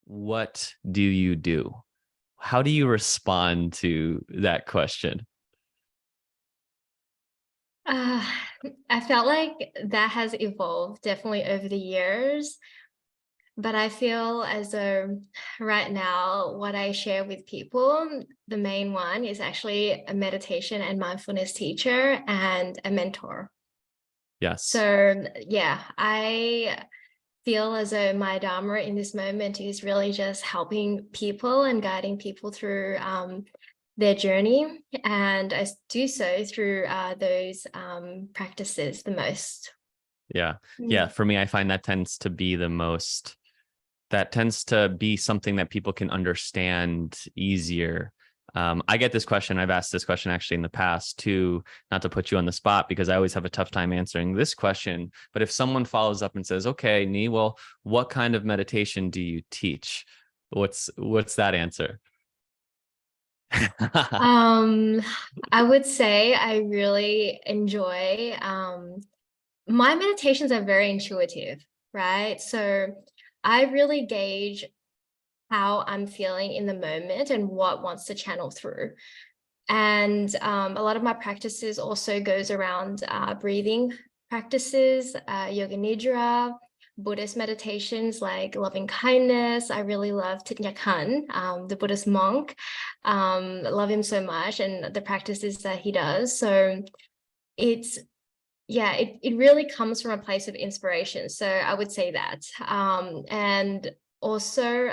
what do you do? How do you respond to that question? Uh, I felt like that has evolved definitely over the years, but I feel as though right now, what I share with people, the main one is actually a meditation and mindfulness teacher and a mentor. Yes. So, yeah, I feel as though my dharma in this moment is really just helping people and guiding people through their journey, and I do so through those practices the most. Yeah. Yeah. Mm. For me, I find that tends to be something that people can understand easier. I get this question. I've asked this question actually in the past too, not to put you on the spot because I always have a tough time answering this question. But if someone follows up and says, okay, Nhi, well, what kind of meditation do you teach? What's that answer? Um, I would say I really enjoy my meditations are very intuitive, right? So I really gauge how I'm feeling in the moment and what wants to channel through. And a lot of my practices also goes around breathing practices, yoga nidra, Buddhist meditations like loving kindness. I really love Thich Nhat Hanh, the Buddhist monk. Love him so much and the practices that he does. So it's yeah, it really comes from a place of inspiration. So I would say that. And also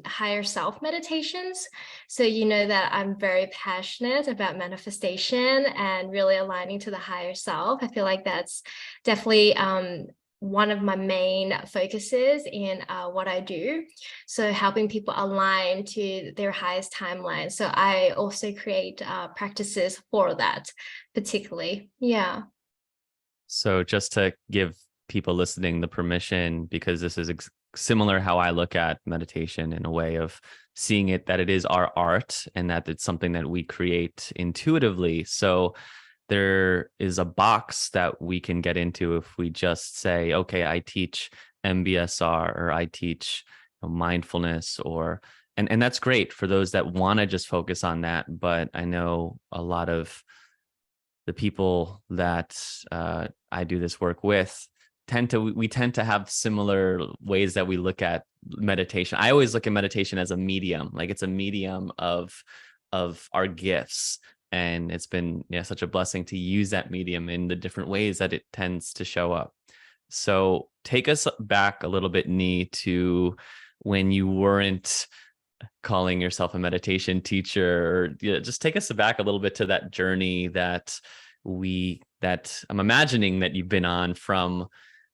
higher self meditations. So you know that I'm very passionate about manifestation and really aligning to the higher self. I feel like that's definitely one of my main focuses in what I do. So helping people align to their highest timeline. So I also create practices for that particularly. Yeah. So just to give people listening the permission, because this is similar how I look at meditation in a way of seeing it that it is our art and that it's something that we create intuitively. So there is a box that we can get into if we just say, okay, I teach MBSR or I teach mindfulness and that's great for those that want to just focus on that. But I know a lot of the people that I do this work with we tend to have similar ways that we look at meditation. I always look at meditation as a medium, like it's a medium of our gifts. And it's been such a blessing to use that medium in the different ways that it tends to show up. So take us back a little bit, Nhi, to when you weren't calling yourself a meditation teacher, or just take us back a little bit to that journey that I'm imagining that you've been on from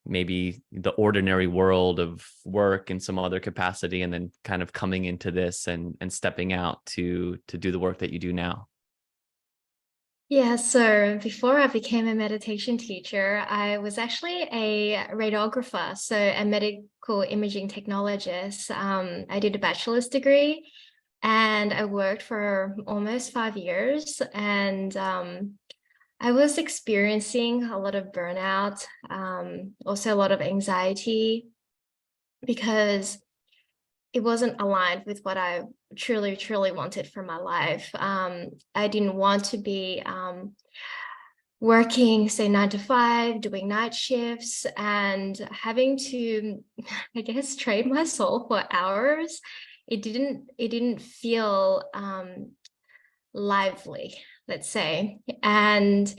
maybe the ordinary world of work in some other capacity, and then kind of coming into this and stepping out to do the work that you do now. Yeah, so before I became a meditation teacher, I was actually a radiographer, so a medical imaging technologist. I did a bachelor's degree and I worked for almost 5 years. And I was experiencing a lot of burnout, also a lot of anxiety because it wasn't aligned with what I truly, truly wanted for my life. I didn't want to be working, say, 9 to 5, doing night shifts, and having to, I guess, trade my soul for hours. It didn't feel lively, let's say. And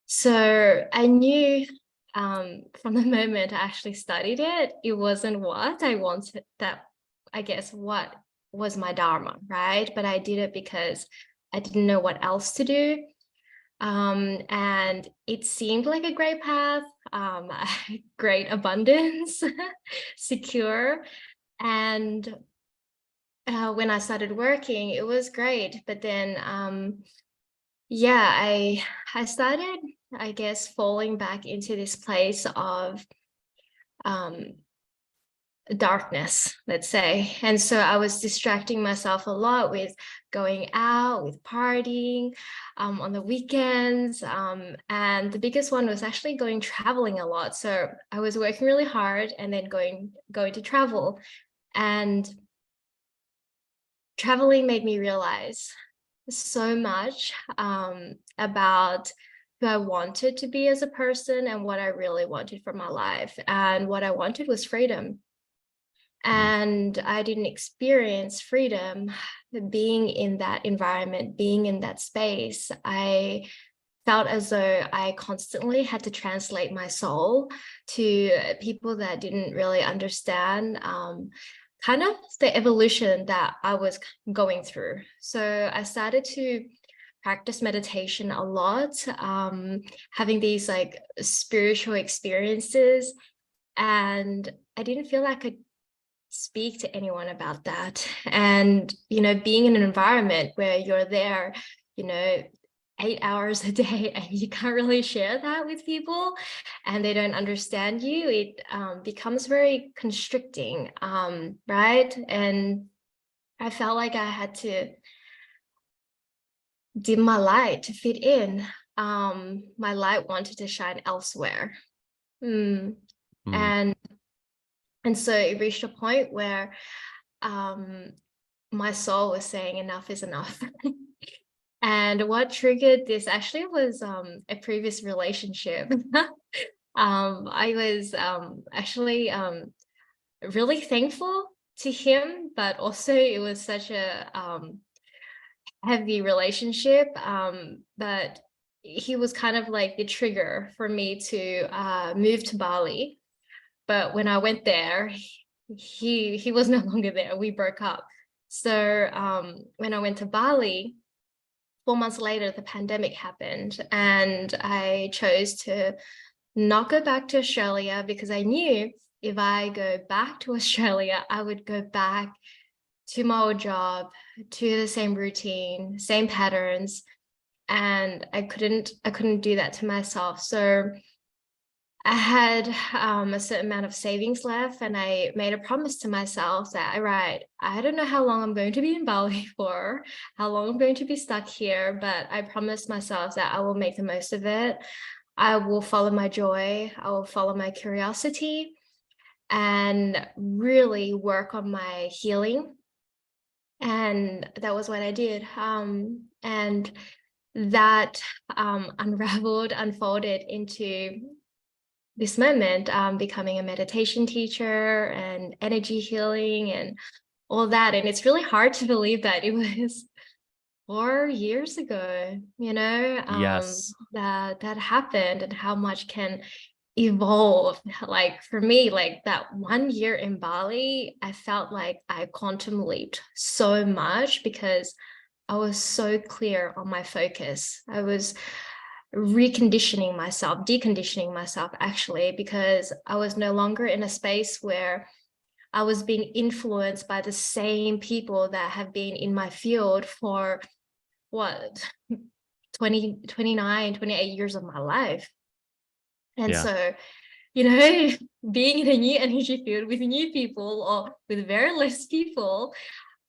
so I knew from the moment I actually studied it, it wasn't what I wanted, that I guess what was my dharma, right? But I did it because I didn't know what else to do. And it seemed like a great path, great abundance, secure. And when I started working, it was great. But then, yeah, I started, I guess, falling back into this place of um, darkness, let's say. And so I was distracting myself a lot with going out, with partying on the weekends. And the biggest one was actually going traveling a lot. So I was working really hard and then going to travel. And traveling made me realize so much about who I wanted to be as a person and what I really wanted for my life. And what I wanted was freedom. Mm, And I didn't experience freedom being in that environment, being in that space. I felt as though I constantly had to translate my soul to people that didn't really understand kind of the evolution that I was going through. So I started to practice meditation a lot, having these like spiritual experiences. And I didn't feel like I could speak to anyone about that. And, being in an environment where you're there, you know, 8 hours a day and you can't really share that with people and they don't understand you, it becomes very constricting, right? And I felt like I had to dim my light to fit in. My light wanted to shine elsewhere. Mm. mm, And and so it reached a point where um, my soul was saying enough is enough. And what triggered this actually was a previous relationship. I was actually really thankful to him, but also it was such a heavy relationship. But he was kind of like the trigger for me to move to Bali. But when I went there, he was no longer there. We broke up. So when I went to Bali, 4 months later, the pandemic happened, and I chose to not go back to Australia because I knew if I go back to Australia, I would go back to my old job, to the same routine, same patterns, and I couldn't do that to myself. So I had a certain amount of savings left, and I made a promise to myself that, all right, I don't know how long I'm going to be in Bali for, how long I'm going to be stuck here, but I promised myself that I will make the most of it. I will follow my joy, I will follow my curiosity, and really work on my healing. And that was what I did. And that unraveled, unfolded into this moment, becoming a meditation teacher and energy healing and all that. And it's really hard to believe that it was 4 years ago, yes. that happened, and how much can evolve. Like for me, like that 1 year in Bali, I felt like I quantum leaped so much because I was so clear on my focus. I was reconditioning myself, deconditioning myself actually, because I was no longer in a space where I was being influenced by the same people that have been in my field for what, 20, 29, 28 years of my life. And Yeah. so, being in a new energy field with new people or with very less people,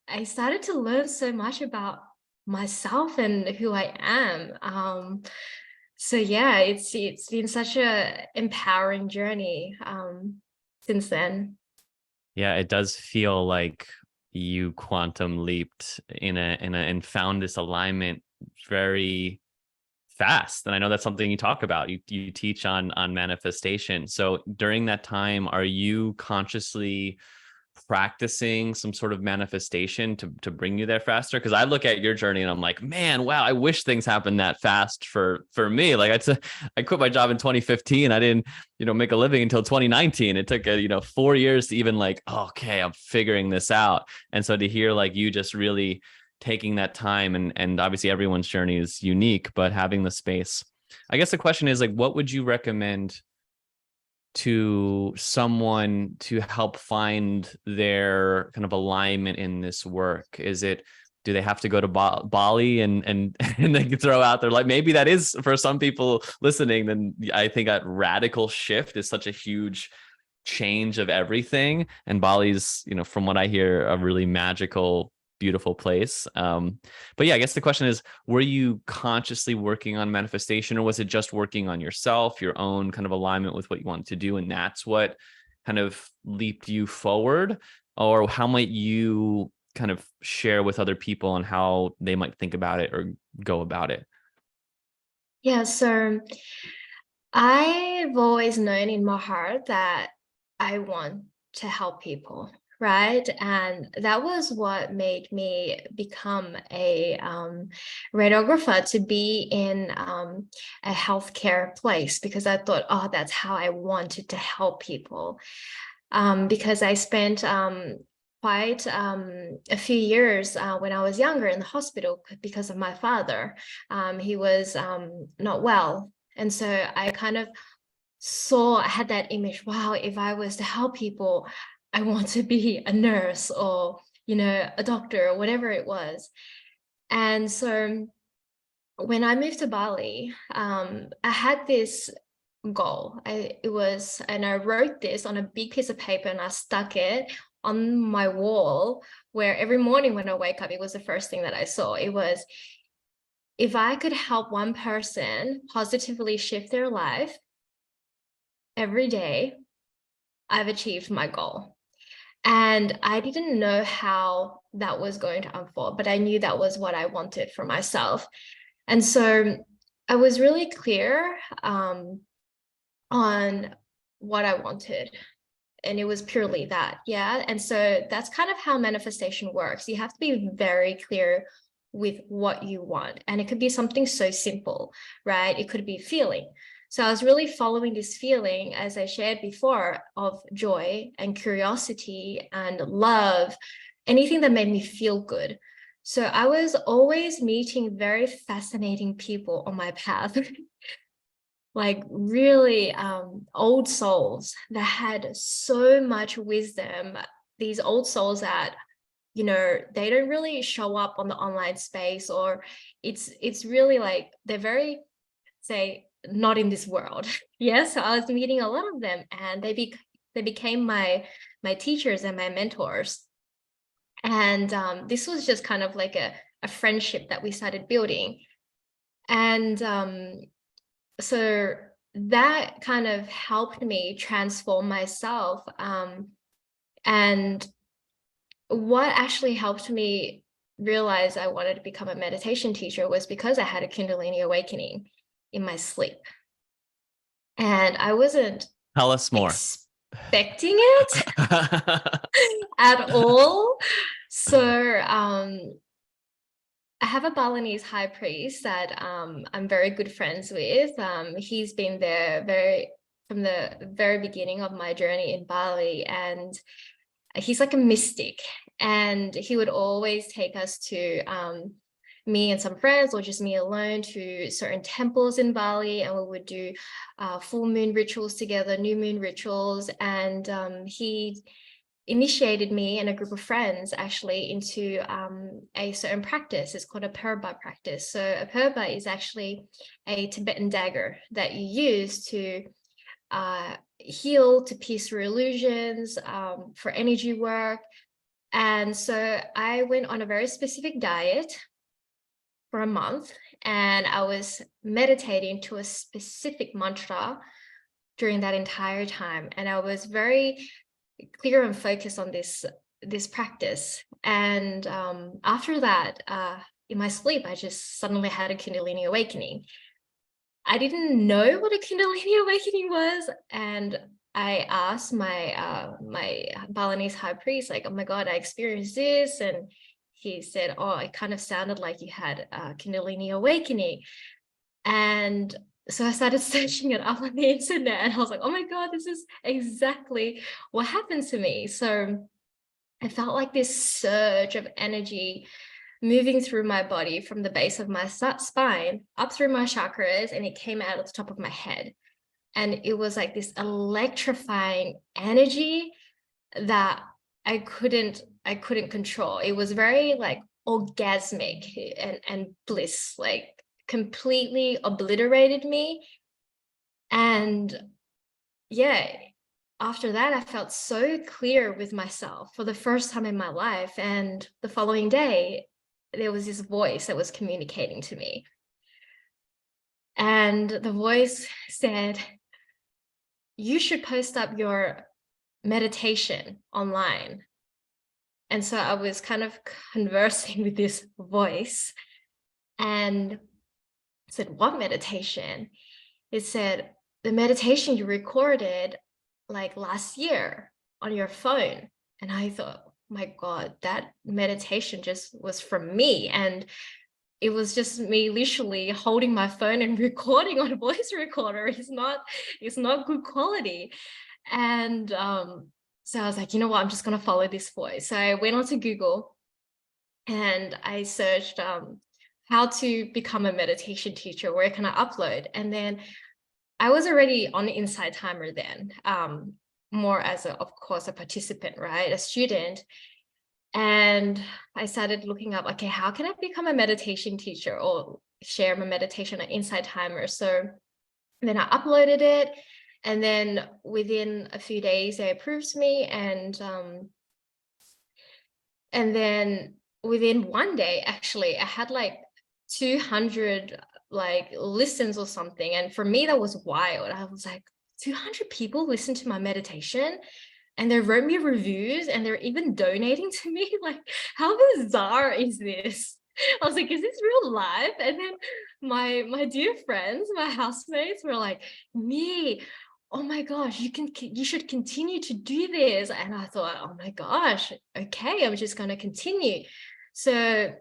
I started to learn so much about myself and who I am. So yeah, it's been such a empowering journey since then. Yeah, it does feel like you quantum leaped and found this alignment very fast. And I know that's something you talk about. You teach on manifestation. So during that time, are you consciously practicing some sort of manifestation to bring you there faster? Because I look at your journey and I'm like, man, wow, I wish things happened that fast for me. Like I quit my job in 2015. I didn't make a living until 2019. It took 4 years to even like, okay, I'm figuring this out. And so to hear like you just really taking that time, and obviously everyone's journey is unique, but having the space. I guess the question is like, what would you recommend to someone to help find their kind of alignment in this work? Do they have to go to Bali and and they can throw out there, like, maybe that is for some people listening, then I think that radical shift is such a huge change of everything. And Bali's, from what I hear, a really magical, beautiful place. But yeah, I guess the question is, were you consciously working on manifestation, or was it just working on yourself, your own kind of alignment with what you wanted to do? And that's what kind of leaped you forward? Or how might you kind of share with other people on how they might think about it or go about it? Yeah, so I've always known in my heart that I want to help people, right? And that was what made me become a radiographer, to be in a healthcare place, because I thought, oh, that's how I wanted to help people. Because I spent quite a few years when I was younger in the hospital because of my father. He was not well. And so I kind of I had that image, wow, if I was to help people, I want to be a nurse, or, a doctor, or whatever it was. And so when I moved to Bali, I had this goal. And I wrote this on a big piece of paper and I stuck it on my wall, where every morning when I wake up, it was the first thing that I saw. It was, if I could help one person positively shift their life every day, I've achieved my goal. And I didn't know how that was going to unfold, but I knew that was what I wanted for myself. And so I was really clear on what I wanted. And it was purely that. Yeah. And so that's kind of how manifestation works. You have to be very clear with what you want. And it could be something so simple, right? It could be feeling. So I was really following this feeling, as I shared before, of joy and curiosity and love, anything that made me feel good. So I was always meeting very fascinating people on my path, like really old souls that had so much wisdom. These old souls that, they don't really show up on the online space, or it's really like they're very, say, not in this world. Yeah, so I was meeting a lot of them, and they became my teachers and my mentors. And this was just kind of like a friendship that we started building. And so that kind of helped me transform myself. And what actually helped me realize I wanted to become a meditation teacher was because I had a Kundalini awakening in my sleep. And I wasn't Tell us more. expecting it at all. So I have a Balinese high priest that I'm very good friends with. He's been there from the very beginning of my journey in Bali, and he's like a mystic. And he would always take us to me and some friends, or just me alone, to certain temples in Bali, and we would do full moon rituals together, new moon rituals, and he initiated me and a group of friends actually into a certain practice. It's called a purba practice. So a purba is actually a Tibetan dagger that you use to heal, to pierce through illusions, for energy work. And so I went on a very specific diet for a month, and I was meditating to a specific mantra during that entire time. And I was very clear and focused on this practice. And after that, in my sleep, I just suddenly had a Kundalini awakening. I didn't know what a Kundalini awakening was, and I asked my Balinese high priest, like, oh my God, I experienced this. And he said, oh, it kind of sounded like you had a Kundalini awakening. And so I started searching it up on the internet, and I was like, oh my God, this is exactly what happened to me. So I felt like this surge of energy moving through my body from the base of my spine up through my chakras, and it came out at the top of my head. And it was like this electrifying energy that I couldn't control. It was very like orgasmic and bliss, like completely obliterated me. And yeah, after that, I felt so clear with myself for the first time in my life. And the following day, there was this voice that was communicating to me. And the voice said, you should post up your meditation online. And so I was kind of conversing with this voice, and I said, "What meditation?" It said, "The meditation you recorded like last year on your phone." And I thought, my God, that meditation just was from me. And it was just me literally holding my phone and recording on a voice recorder. It's not good quality. And so I was like, you know what, I'm just gonna follow this voice. So I went onto Google and I searched how to become a meditation teacher, where can I upload? And then I was already on Insight Timer then, more as of course, a participant, right? A student. And I started looking up, okay, how can I become a meditation teacher or share my meditation on Insight Timer? So then I uploaded it. And then within a few days, they approved me. And then within one day, actually, I had like 200 like listens or something. And for me, that was wild. I was like, 200 people listen to my meditation and they wrote me reviews and they're even donating to me. Like, how bizarre is this? I was like, is this real life? And then my dear friends, my housemates were like, me, oh my gosh, you should continue to do this. And I thought, oh my gosh, okay, I'm just going to continue. So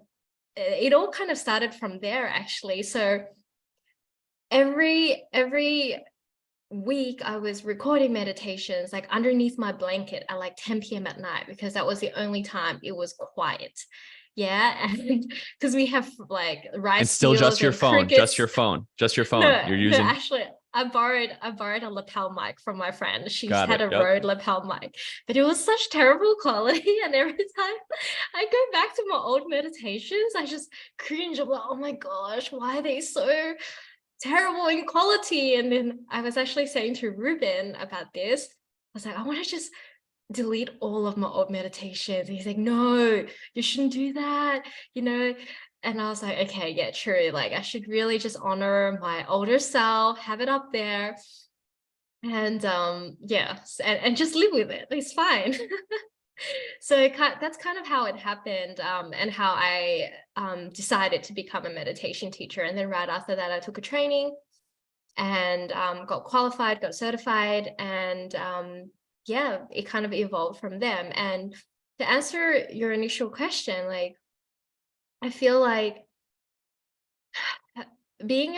it all kind of started from there, actually. So every week I was recording meditations like underneath my blanket at like 10 p.m. at night, because that was the only time it was quiet. Yeah. And because we have like And rice still fields just your and phone, just crickets. your phone, just your phone. No, You're no, using. actually, I borrowed a lapel mic from my friend. She Got had it. a Yep. Rode lapel mic, but it was such terrible quality. And every time I go back to my old meditations, I just cringe. I'm like, oh my gosh, why are they so terrible in quality? And then I was actually saying to Ruben about this. I was like, I want to just delete all of my old meditations. And he's like, no, you shouldn't do that, you know. And I was like, okay, yeah, true. Like, I should really just honor my older self, have it up there, and yeah, and just live with it. It's fine. So that's kind of how it happened, and how I decided to become a meditation teacher. And then right after that, I took a training and got qualified, got certified, and yeah, it kind of evolved from them. And to answer your initial question, like, I feel like being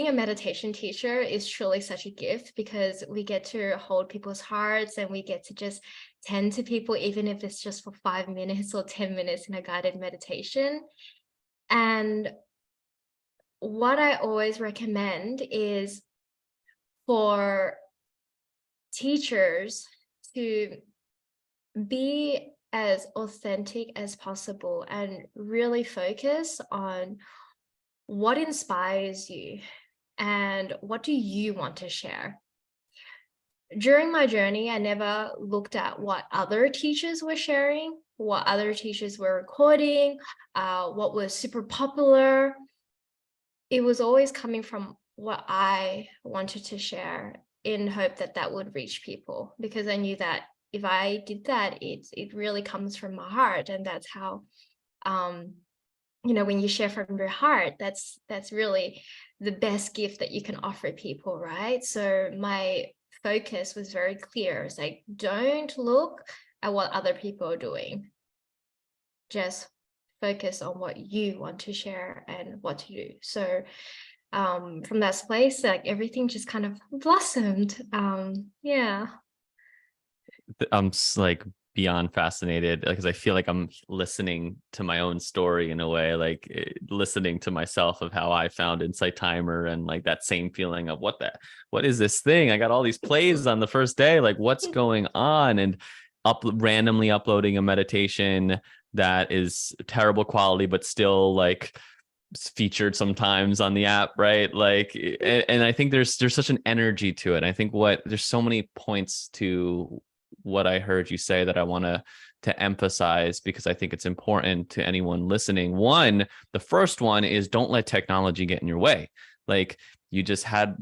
a meditation teacher is truly such a gift, because we get to hold people's hearts and we get to just tend to people, even if it's just for 5 minutes or 10 minutes in a guided meditation. And what I always recommend is for teachers to be as authentic as possible and really focus on what inspires you and what do you want to share. During my journey, I never looked at what other teachers were sharing, what other teachers were recording, what was super popular. It was always coming from what I wanted to share, in hope that that would reach people, because I knew that if I did that, it really comes from my heart. And that's how, when you share from your heart, that's really the best gift that you can offer people, right? So my focus was very clear. It's like, don't look at what other people are doing. Just focus on what you want to share and what to do. So from that place, like, everything just kind of blossomed. Yeah. I'm like beyond fascinated, because I feel like I'm listening to my own story in a way, like listening to myself of how I found Insight Timer, and like that same feeling of what is this thing? I got all these plays on the first day, like what's going on? And randomly uploading a meditation that is terrible quality, but still like featured sometimes on the app, right? Like, and I think there's such an energy to it. I think there's so many points to what I heard you say that I want to emphasize, because I think it's important to anyone listening. One, the first one is, don't let technology get in your way. Like, you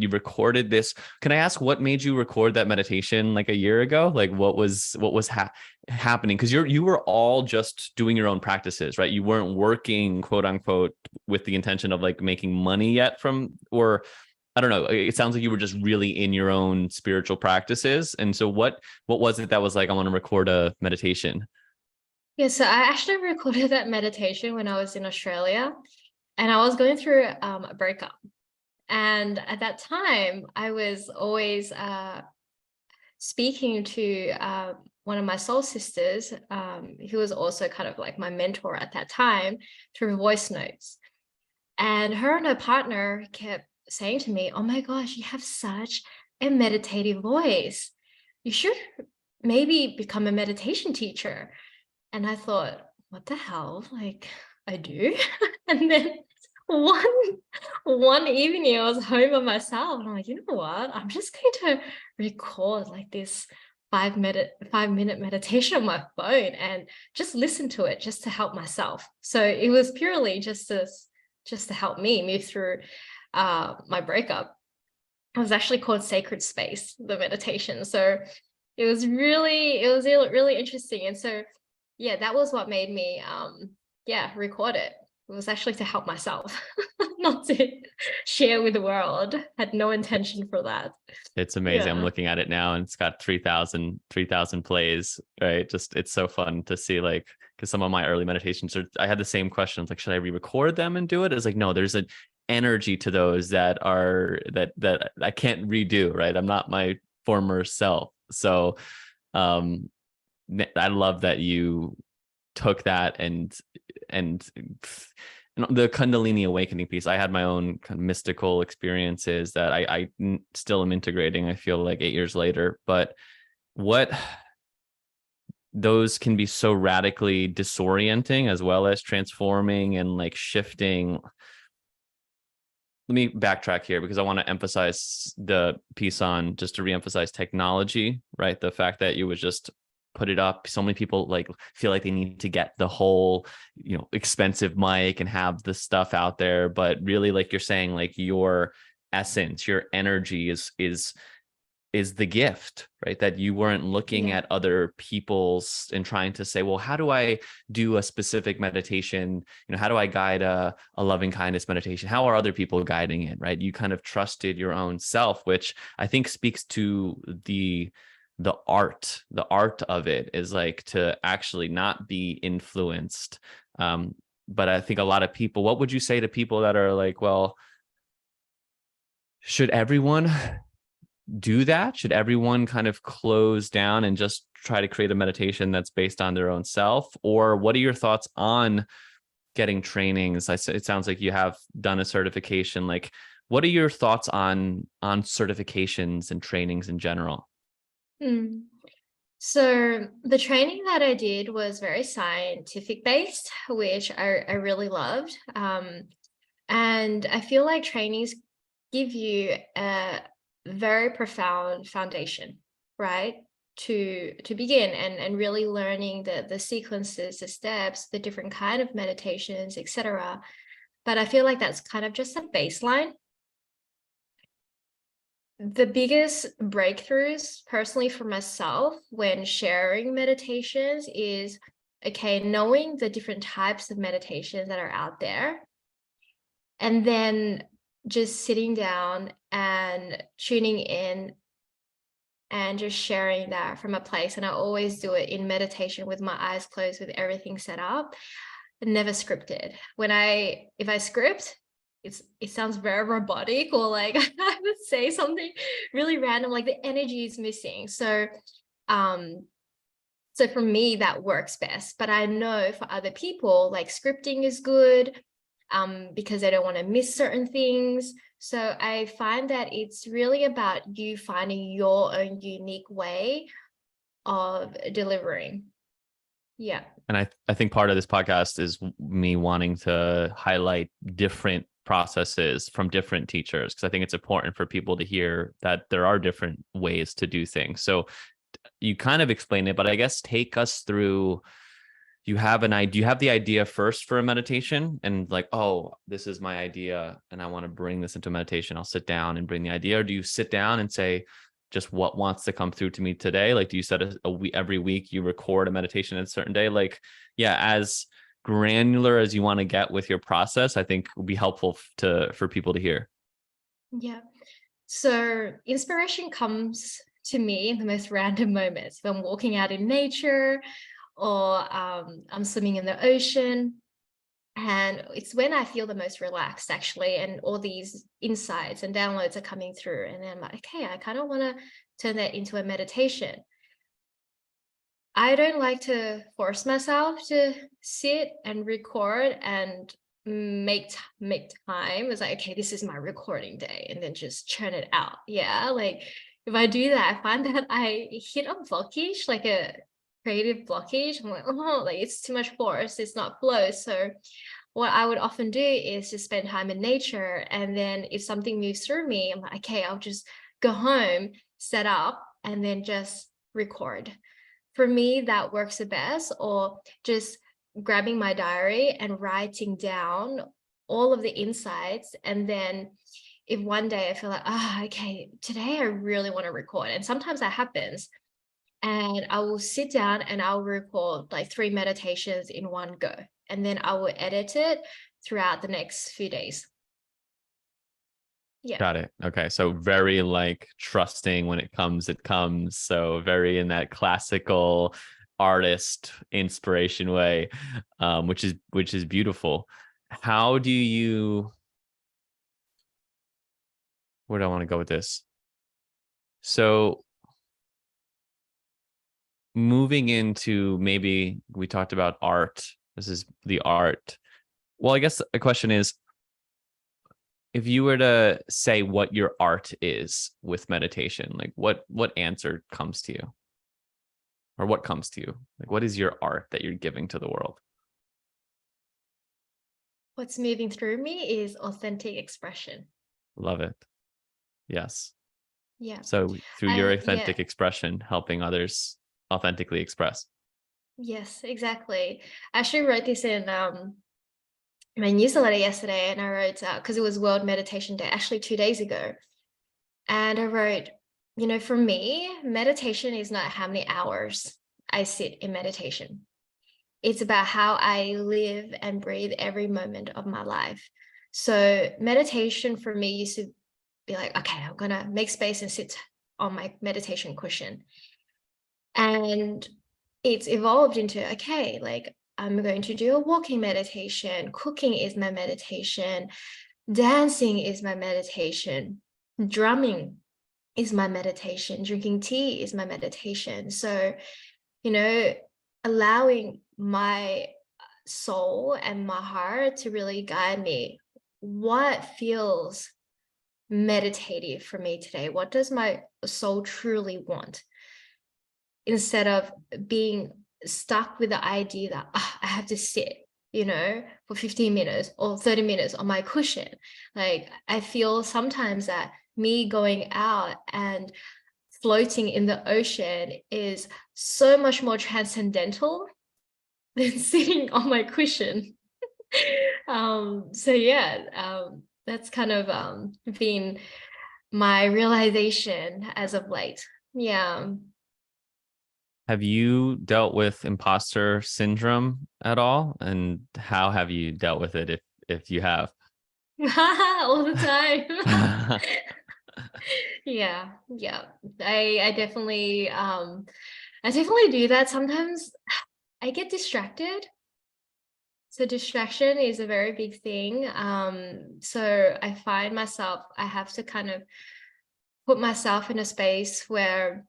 recorded this. Can I ask what made you record that meditation like a year ago? Like, what was happening? Because you were all just doing your own practices, right? You weren't working, quote unquote, with the intention of like making money yet from, or I don't know. It sounds like you were just really in your own spiritual practices. And so what was it that was like, I want to record a meditation? Yeah, so I actually recorded that meditation when I was in Australia, and I was going through a breakup. And at that time, I was always speaking to one of my soul sisters, who was also kind of like my mentor at that time, through voice notes. And her and her partner kept saying to me, "Oh my gosh, you have such a meditative voice. You should maybe become a meditation teacher." And I thought, what the hell? Like, I do. And then one one evening I was home by myself and I'm like, you know what? I'm just going to record like this 5 minute meditation on my phone and just listen to it just to help myself. So it was purely just to help me move through my breakup. It was actually called Sacred Space, the meditation. So it was really interesting. And so yeah, that was what made me record it. It was actually to help myself, not to share with the world. Had no intention for that. It's amazing. I'm Yeah. looking at it now and it's got 3,000 plays, right? Just, it's so fun to see, like, because some of my early meditations are, I had the same questions, like, should I re-record them and do it? It's like, no, there's an energy to those that I can't redo, right? I'm not my former self. So um I love that you took that and the Kundalini awakening piece. I had my own kind of mystical experiences that I still am integrating, I feel like 8 years later. But what those can be so radically disorienting as well as transforming and like shifting. Let me backtrack here because I want to emphasize the piece on, just to reemphasize technology, right? The fact that you would just put it up. So many people like feel like they need to get the whole, expensive mic and have the stuff out there. But really, like you're saying, like your essence, your energy is the gift, right? That you weren't looking Yeah. at other people's and trying to say, well, how do I do a specific meditation? How do I guide a loving kindness meditation? How are other people guiding it, right? You kind of trusted your own self, which I think speaks to the art of it, is like to actually not be influenced. But I think a lot of people, what would you say to people that are like, well, should everyone do that? Should everyone kind of close down and just try to create a meditation that's based on their own self? Or what are your thoughts on getting trainings? It sounds like you have done a certification. Like, what are your thoughts on certifications and trainings in general? Hmm. So the training that I did was very scientific based, which I really loved. And I feel like trainings give you a very profound foundation, right? To begin and really learning the sequences, the steps, the different kind of meditations, etc. But I feel like that's kind of just a baseline. The biggest breakthroughs personally for myself when sharing meditations is, okay, knowing the different types of meditations that are out there, and then just sitting down and tuning in and just sharing that from a place. And I always do it in meditation with my eyes closed, with everything set up, never scripted. If I script, it sounds very robotic, or like I would say something really random, like the energy is missing. Um, so for me, that works best. But I know for other people, like scripting is good, because they don't want to miss certain things. So I find that it's really about you finding your own unique way of delivering. Yeah. And I think part of this podcast is me wanting to highlight different processes from different teachers, because I think it's important for people to hear that there are different ways to do things. So you kind of explained it, but I guess take us through. You have an idea. You have the idea first for a meditation, and like, oh, this is my idea, and I want to bring this into meditation. I'll sit down and bring the idea. Or do you sit down and say, just what wants to come through to me today? Like, do you set a week, every week you record a meditation at a certain day? Like, yeah, as granular as you want to get with your process, I think would be helpful for people to hear. Yeah. So inspiration comes to me in the most random moments. If I'm walking out in nature, or I'm swimming in the ocean. And it's when I feel the most relaxed, actually, and all these insights and downloads are coming through. And then I'm like, okay, I kind of want to turn that into a meditation. I don't like to force myself to sit and record and make time. It's like, okay, this is my recording day, and then just churn it out. Yeah, like if I do that, I find that I hit a blockage, like a creative blockage. I'm like, oh, like it's too much force, it's not flow. So what I would often do is just spend time in nature, and then if something moves through me, I'm like, okay, I'll just go home, set up, and then just record. For me, that works the best, or just grabbing my diary and writing down all of the insights. And then if one day I feel like, okay, today I really want to record, and sometimes that happens, and I will sit down and I'll record like 3 meditations in one go, and then I will edit it throughout the next few days. Yeah. Got it. Okay. So very like trusting when it comes, it comes. So very in that classical artist inspiration way, which is beautiful. How do you, where do I want to go with this? So moving into, maybe we talked about art. This is the art. Well, I guess the question is, if you were to say what your art is with meditation, like what answer comes to you, or what comes to you? Like, what is your art that you're giving to the world? What's moving through me is authentic expression. Love it. Yes. Yeah. So through your Yeah. authentic expression, helping others authentically express. Yes, exactly. I actually wrote this in my newsletter yesterday, and I wrote, because it was World Meditation Day, actually 2 days ago. And I wrote, for me, meditation is not how many hours I sit in meditation. It's about how I live and breathe every moment of my life. So meditation for me used to be like, okay, I'm gonna make space and sit on my meditation cushion. And it's evolved into, okay, like I'm going to do a walking meditation, cooking is my meditation, dancing is my meditation, drumming is my meditation, drinking tea is my meditation. So, you know, allowing my soul and my heart to really guide me. What feels meditative for me today? What does my soul truly want? Instead of being stuck with the idea that I have to sit, for 15 minutes or 30 minutes on my cushion. Like I feel sometimes that me going out and floating in the ocean is so much more transcendental than sitting on my cushion. So yeah, that's kind of been my realization as of late. Yeah. Have you dealt with imposter syndrome at all? And how have you dealt with it if you have? All the time. Yeah, yeah. I definitely do that. Sometimes I get distracted. So distraction is a very big thing. So I find myself, I have to kind of put myself in a space where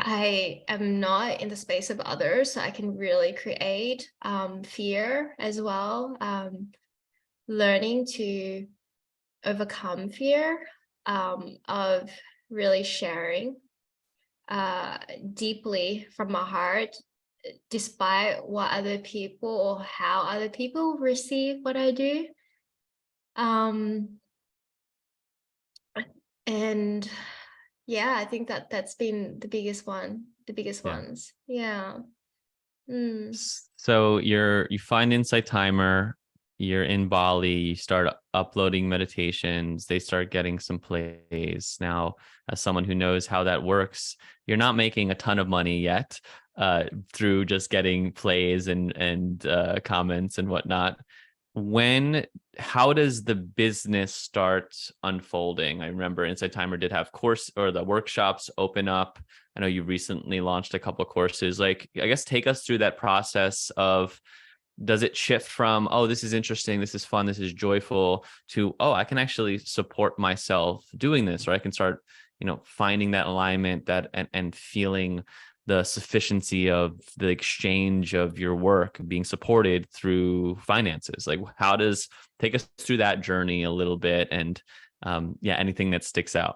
I am not in the space of others, so I can really create fear as well. Learning to overcome fear of really sharing deeply from my heart, despite what other people or how other people receive what I do. Um, and yeah, I think that that's been the biggest one, the biggest Yeah. ones. Yeah. Mm. So you find Insight Timer, you're in Bali, you start uploading meditations, they start getting some plays. Now, as someone who knows how that works, you're not making a ton of money yet through just getting plays and comments and whatnot. How does the business start unfolding? I remember Inside Timer did have course or the workshops open up. I know you recently launched a couple of courses. Like, I guess take us through that process of, does it shift from, oh, this is interesting, this is fun, this is joyful, to, oh, I can actually support myself doing this, or I can start, finding that alignment, that and feeling the sufficiency of the exchange of your work being supported through finances? Like, take us through that journey a little bit, and anything that sticks out.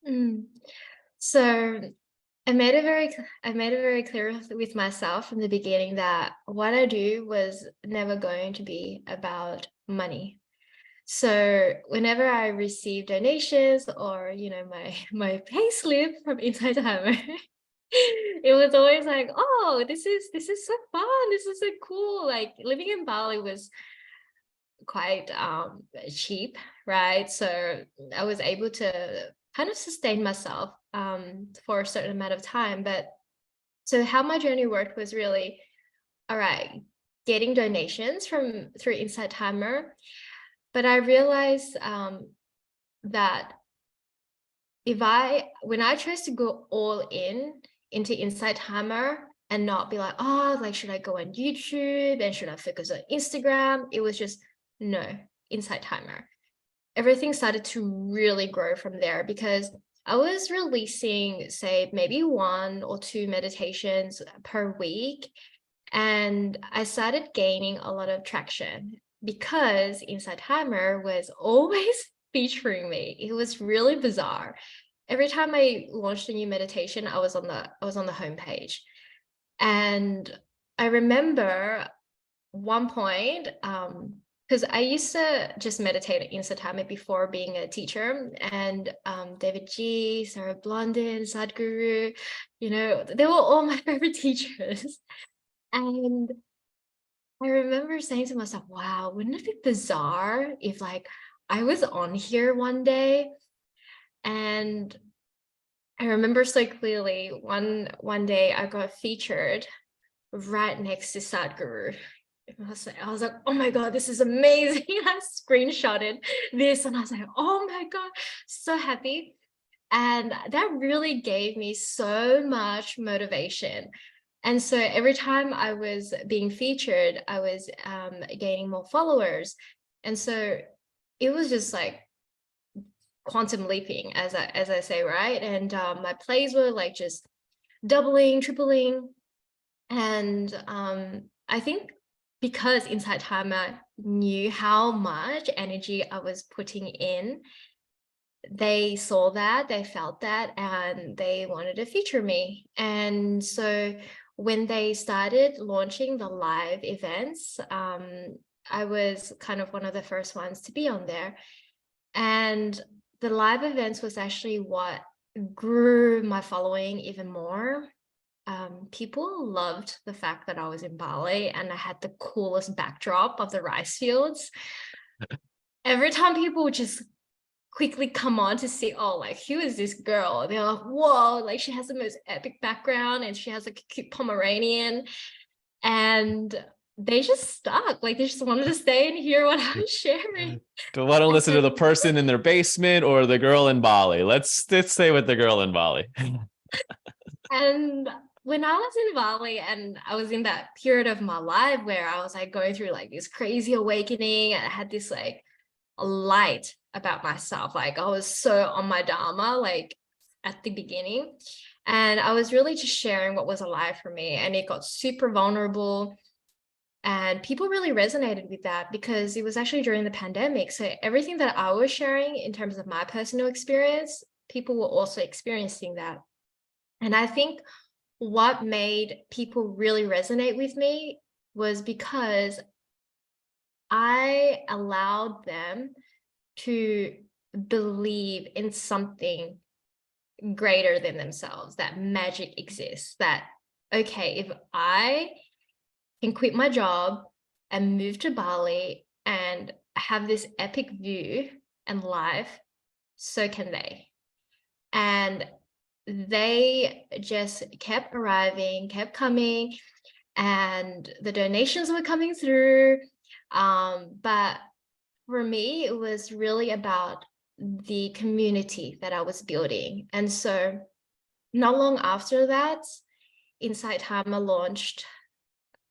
Mm. So I made it very clear with myself from the beginning that what I do was never going to be about money. So whenever I receive donations or my pay slip from Inside Timer, it was always like, oh, this is so fun. This is so cool. Like living in Bali was quite cheap, right? So I was able to kind of sustain myself for a certain amount of time. But so how my journey worked was really, all right, getting donations through Inside Timer. But I realized that when I chose to go all into Inside Timer and not be like, oh, like, should I go on YouTube and should I focus on Instagram? It was just, no, Inside Timer. Everything started to really grow from there because I was releasing, say, maybe 1 or 2 meditations per week. And I started gaining a lot of traction because Inside Timer was always featuring me. It was really bizarre. Every time I launched a new meditation, I was on the homepage. And I remember one point, because I used to just meditate at Inside Timer before being a teacher, and David G, Sarah Blondin, Sadhguru, they were all my favorite teachers. And I remember saying to myself, wow, wouldn't it be bizarre if like I was on here one day? And I remember so clearly one day I got featured right next to Sadhguru. I was like, oh my God, this is amazing. I screenshotted this and I was like, oh my God, so happy. And that really gave me so much motivation. And so every time I was being featured, I was gaining more followers. And so it was just like quantum leaping, as I say, right? And my plays were like just doubling, tripling. And I think because Inside Timer knew how much energy I was putting in, they saw that, they felt that, and they wanted to feature me. And so when they started launching the live events, I was kind of one of the first ones to be on there. And the live events was actually what grew my following even more. People loved the fact that I was in Bali and I had the coolest backdrop of the rice fields. Every time people would just quickly come on to see, oh, like, who is this girl? They're like, whoa, like she has the most epic background and she has like a cute Pomeranian. And they just stuck. Like they just wanted to stay and hear what I was sharing. Don't want to listen to the person in their basement or the girl in Bali. Let's stay with the girl in Bali. And when I was in Bali and I was in that period of my life where I was like going through like this crazy awakening, and I had this like light about myself. Like I was so on my Dharma, like at the beginning. And I was really just sharing what was alive for me. And it got super vulnerable. And people really resonated with that because it was actually during the pandemic. So everything that I was sharing in terms of my personal experience, people were also experiencing that. And I think what made people really resonate with me was because I allowed them to believe in something greater than themselves, that magic exists, that, okay, if I can quit my job and move to Bali and have this epic view and life, so can they. And they just kept arriving, kept coming, and the donations were coming through. But for me, it was really about the community that I was building. And so not long after that, Insight Timer launched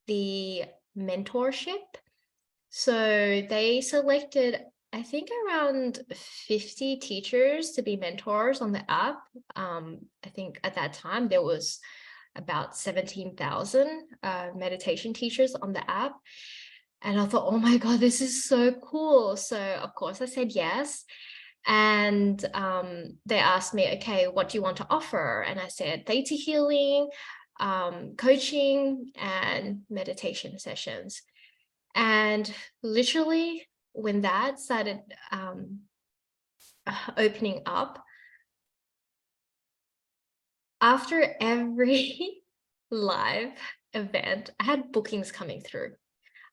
the mentorship. So they selected, I think, around 50 teachers to be mentors on the app. I think at that time there was about 17,000 meditation teachers on the app. And I thought, oh my God, this is so cool. So of course I said yes. And they asked me, okay, what do you want to offer? And I said theta healing, coaching, and meditation sessions. And literally when that started opening up, after every live event, I had bookings coming through.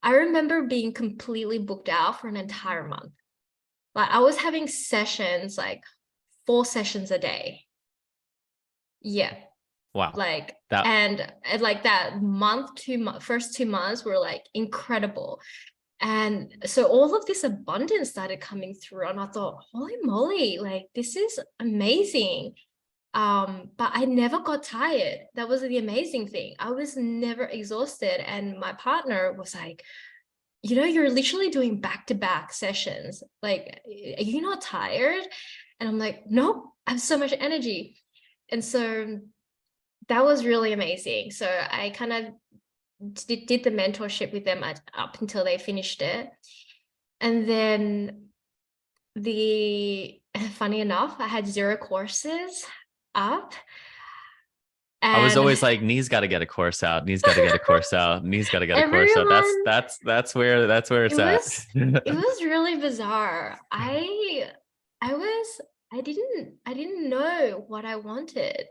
I remember being completely booked out for an entire month. Like I was having sessions, like 4 sessions a day. Yeah. Wow. Like, That and like that first 2 months were like incredible. And so all of this abundance started coming through, and I thought, holy moly, like this is amazing. But I never got tired. That was the amazing thing. I was never exhausted. And my partner was like, you're literally doing back-to-back sessions. Like, are you not tired? And I'm like, nope, I have so much energy. And so that was really amazing. So I kind of did the mentorship with them up until they finished it. And then funny enough, I had 0 courses up. I was And always like, Ni's got to get a course out. Ni's got to get a course out. Ni's got to get a course out. everyone, That's where it's at. it was really bizarre. I didn't know what I wanted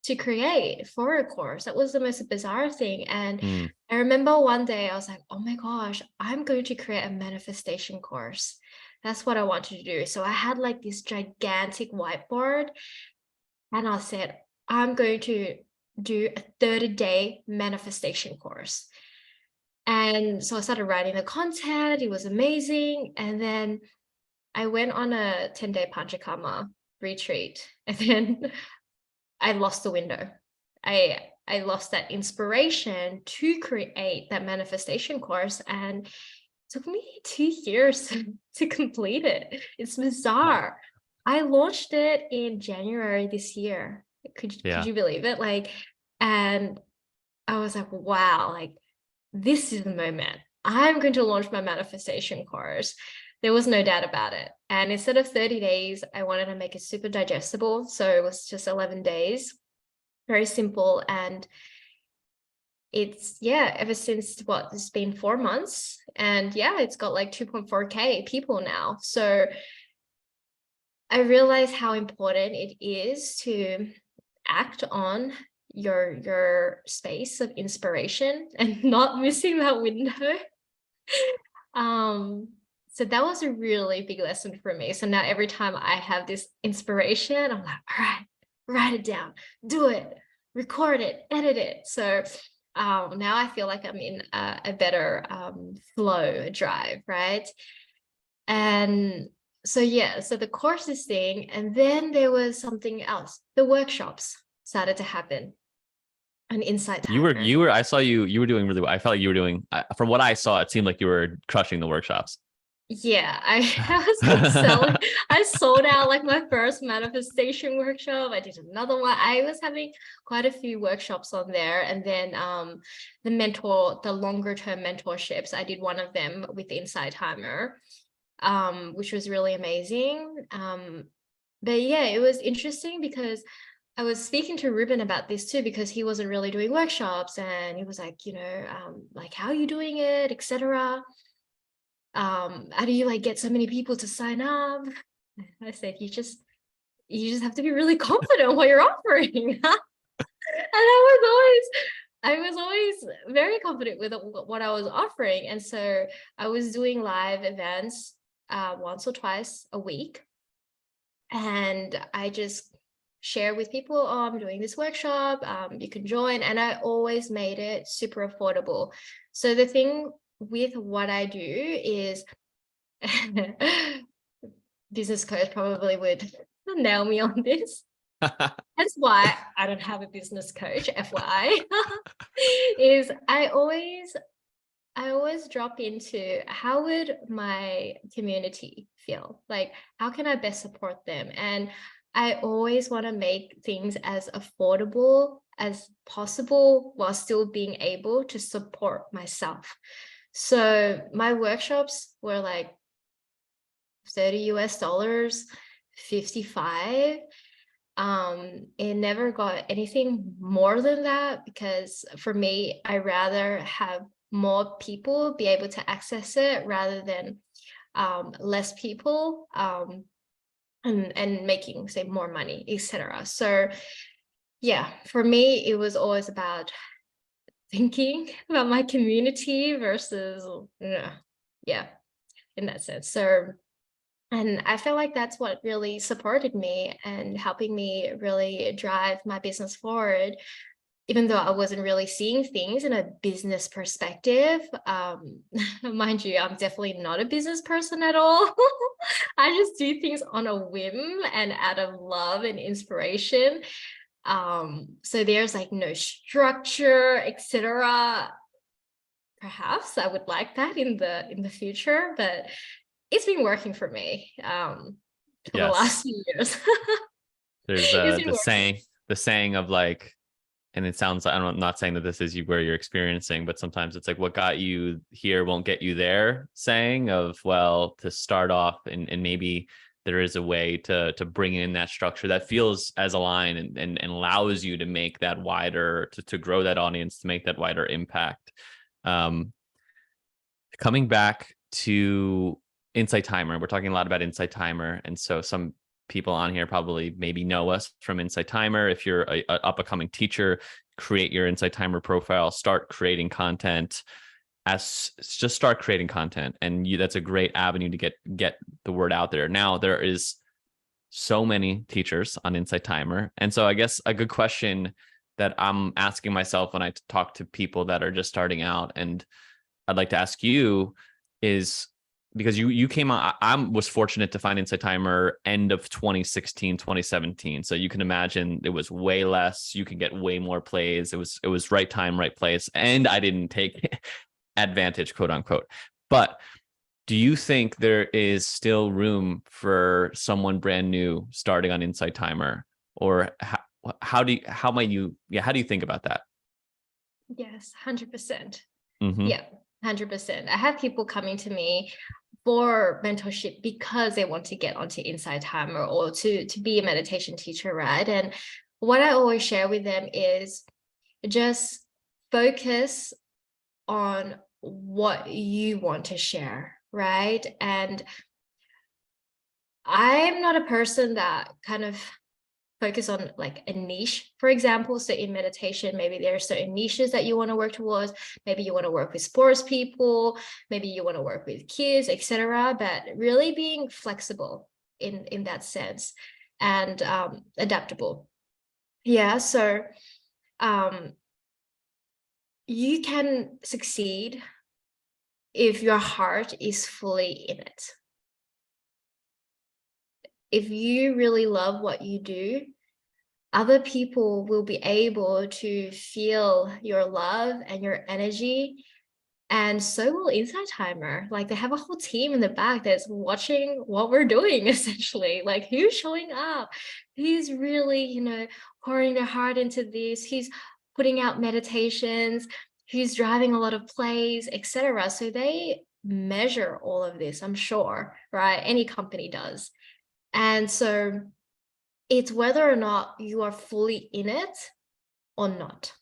to create for a course. That was the most bizarre thing. And I remember one day I was like, oh my gosh, I'm going to create a manifestation course. That's what I wanted to do. So I had like this gigantic whiteboard, and I said, I'm going to do a 30-day manifestation course. And so I started writing the content. It was amazing. And then I went on a 10-day Panchakarma retreat, and then I lost the window. I lost that inspiration to create that manifestation course, and it took me 2 years to complete it. It's bizarre. I launched it in January this year. Could you believe it? Like, and I was like, wow, like this is the moment. I'm going to launch my manifestation course. There was no doubt about it. And instead of 30 days, I wanted to make it super digestible. So it was just 11 days, very simple. And it's, ever since it's been 4 months, and it's got like 2.4K people now. So I realize how important it is to act on your space of inspiration and not missing that window. So that was a really big lesson for me. So now every time I have this inspiration, I'm like, all right, write it down, do it, record it, edit it. So now I feel like I'm in a better flow drive, right? And so so the courses thing, and then there was something else. The workshops started to happen. An Insight Timer. You were I saw you were doing really well. I felt like you were doing, from what I saw, it seemed like you were crushing the workshops. Yeah, I was like selling. I sold out like my first manifestation workshop. I did another one. I was having quite a few workshops on there. And then the longer term mentorships, I did one of them with Insight Timer, which was really amazing. But it was interesting because I was speaking to Ruben about this too, because he wasn't really doing workshops, and he was like, like, how are you doing it, etc. How do you like get so many people to sign up? I said, you just have to be really confident what you're offering. And I was I was always very confident with what I was offering. And so I was doing live events once or twice a week. And I just share with people, oh, I'm doing this workshop, you can join. And I always made it super affordable. So the thing with what I do is business coach probably would nail me on this. That's why I don't have a business coach, FYI, is I always drop into how would my community feel? Like, how can I best support them? And I always want to make things as affordable as possible while still being able to support myself. So my workshops were like $30 US, 55. It never got anything more than that because for me, I rather have more people be able to access it rather than less people and making say more money, etc. So yeah, for me, it was always about thinking about my community versus yeah, in that sense. So and I feel like that's what really supported me and helping me really drive my business forward, even though I wasn't really seeing things in a business perspective. Mind you, I'm definitely not a business person at all. I just do things on a whim and out of love and inspiration. So there's like no structure, etc. Perhaps I would like that in the future, but it's been working for me for the last Yes. few years. There's It's been working. the saying of like, and it sounds, I'm not saying that this is you where you're experiencing, but sometimes it's like what got you here won't get you there saying of, well, to start off and maybe there is a way to bring in that structure that feels as aligned and allows you to make that wider, to grow that audience, to make that wider impact. Um, Coming back to Insight Timer, we're talking a lot about Insight Timer. And so some people on here probably maybe know us from Insight Timer. If you're a up and coming teacher, create your Insight Timer profile, start creating content. Just start creating content, and that's a great avenue to get the word out there. Now there is so many teachers on Insight Timer, and so I guess a good question that I'm asking myself when I talk to people that are just starting out, and I'd like to ask you is, because you came on, I was fortunate to find Insight Timer end of 2016, 2017. So you can imagine it was way less. You can get way more plays. It was right time, right place. And I didn't take advantage, quote unquote. But do you think there is still room for someone brand new starting on Insight Timer? Or how do you think about that? Yes, 100%. Mm-hmm. Yeah, 100%. I have people coming to me for mentorship because they want to get onto Insight Timer or to be a meditation teacher, right? And what I always share with them is just focus on what you want to share, right? And I'm not a person that kind of focus on like a niche, for example. So in meditation, maybe there are certain niches that you want to work towards. Maybe you want to work with sports people, maybe you want to work with kids, etc. But really being flexible in that sense and adaptable. Yeah, so you can succeed if your heart is fully in it. If you really love what you do, other people will be able to feel your love and your energy. And so will Insight Timer. Like they have a whole team in the back that's watching what we're doing, essentially. Like who's showing up, who's really, pouring their heart into this, who's putting out meditations, who's driving a lot of plays, etc. So they measure all of this, I'm sure, right? Any company does. And so it's whether or not you are fully in it or not.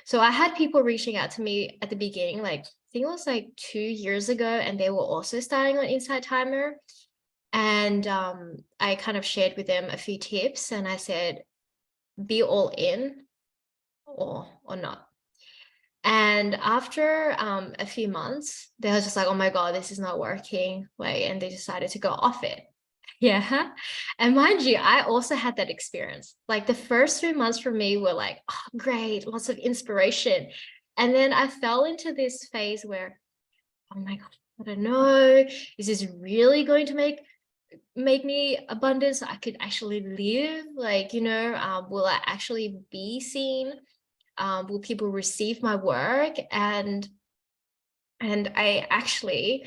So I had people reaching out to me at the beginning, like I think it was like 2 years ago, and they were also starting on Insight Timer. And I kind of shared with them a few tips, and I said, be all in or not. And after a few months, they were just like, oh my God, this is not working. Like, and they decided to go off it. Yeah. And mind you, I also had that experience. Like the first 3 months for me were like, oh, great, lots of inspiration. And then I fell into this phase where, oh my God, I don't know, is this really going to make me abundant so I could actually live? Like, will I actually be seen? Will people receive my work? And I actually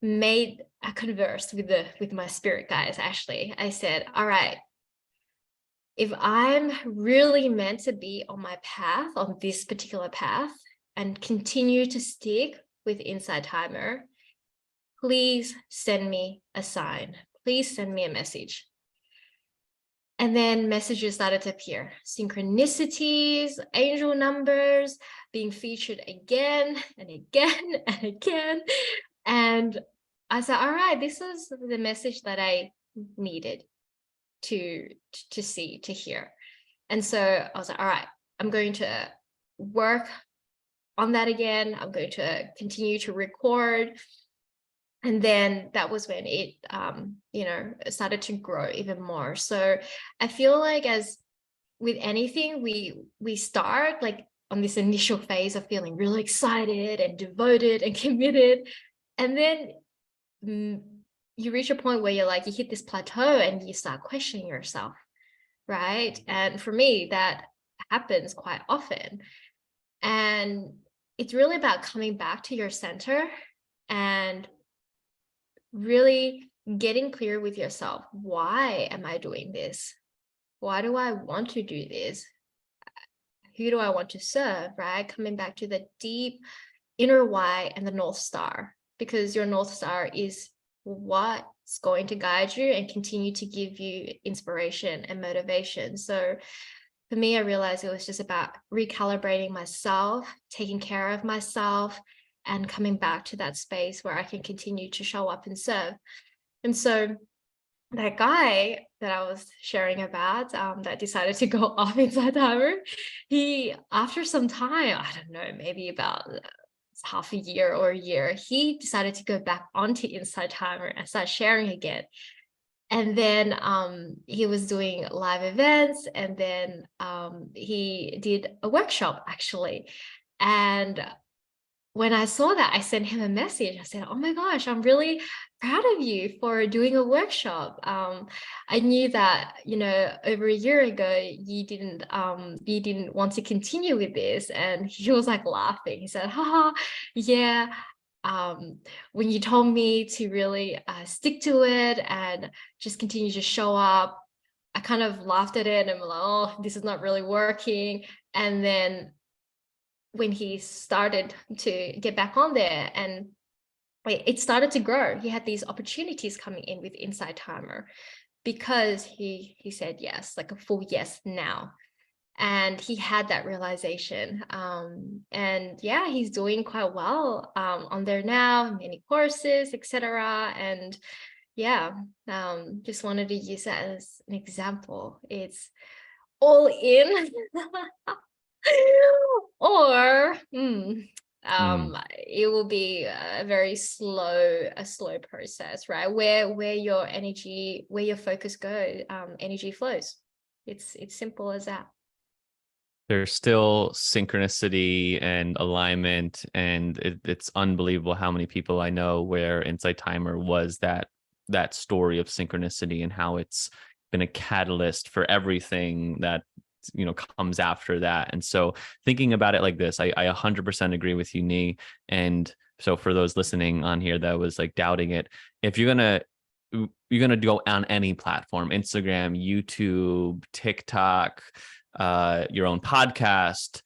made a converse with my spirit guides. Actually, I said, all right, if I'm really meant to be on my path, on this particular path, and continue to stick with Inside Timer, please send me a sign. Please send me a message. And then messages started to appear. Synchronicities, angel numbers, being featured again and again and again. And I said, all right, this is the message that I needed to see, to hear. And so I was like, all right, I'm going to work on that again. I'm going to continue to record. And then that was when it, started to grow even more. So I feel like as with anything, we start like on this initial phase of feeling really excited and devoted and committed. And then you reach a point where you're like, you hit this plateau and you start questioning yourself, right? And for me, that happens quite often. And it's really about coming back to your center and really getting clear with yourself. Why am I doing this? Why do I want to do this? Who do I want to serve, right? Coming back to the deep inner why and the North Star, because your North Star is what's going to guide you and continue to give you inspiration and motivation. So for me, I realized it was just about recalibrating myself, taking care of myself, and coming back to that space where I can continue to show up and serve. And so that guy that I was sharing about, that decided to go off Inside Timer, he, after some time, I don't know, maybe about half a year or a year, he decided to go back onto Inside Timer and start sharing again. And then he was doing live events, and then he did a workshop actually. And when I saw that, I sent him a message. I said, oh my gosh, I'm really proud of you for doing a workshop. I knew that, over a year ago, you didn't want to continue with this. And he was like laughing. He said, haha, yeah. When you told me to really stick to it and just continue to show up, I kind of laughed at it and I'm like, oh, this is not really working. And then when he started to get back on there and it started to grow, he had these opportunities coming in with Inside Timer because he said yes, like a full yes now. And he had that realization. And yeah, he's doing quite well on there now, many courses, etc. And yeah, just wanted to use that as an example. It's all in. Or it will be a slow process, right? Where your energy, where your focus goes, energy flows. It's simple as that. There's still synchronicity and alignment, and it's unbelievable how many people I know where Inside Timer was that story of synchronicity and how it's been a catalyst for everything that comes after that. And so thinking about it like this, I 100% agree with you, Nhi. And so for those listening on here that was like doubting it, if you're gonna go on any platform, Instagram, YouTube, TikTok, your own podcast,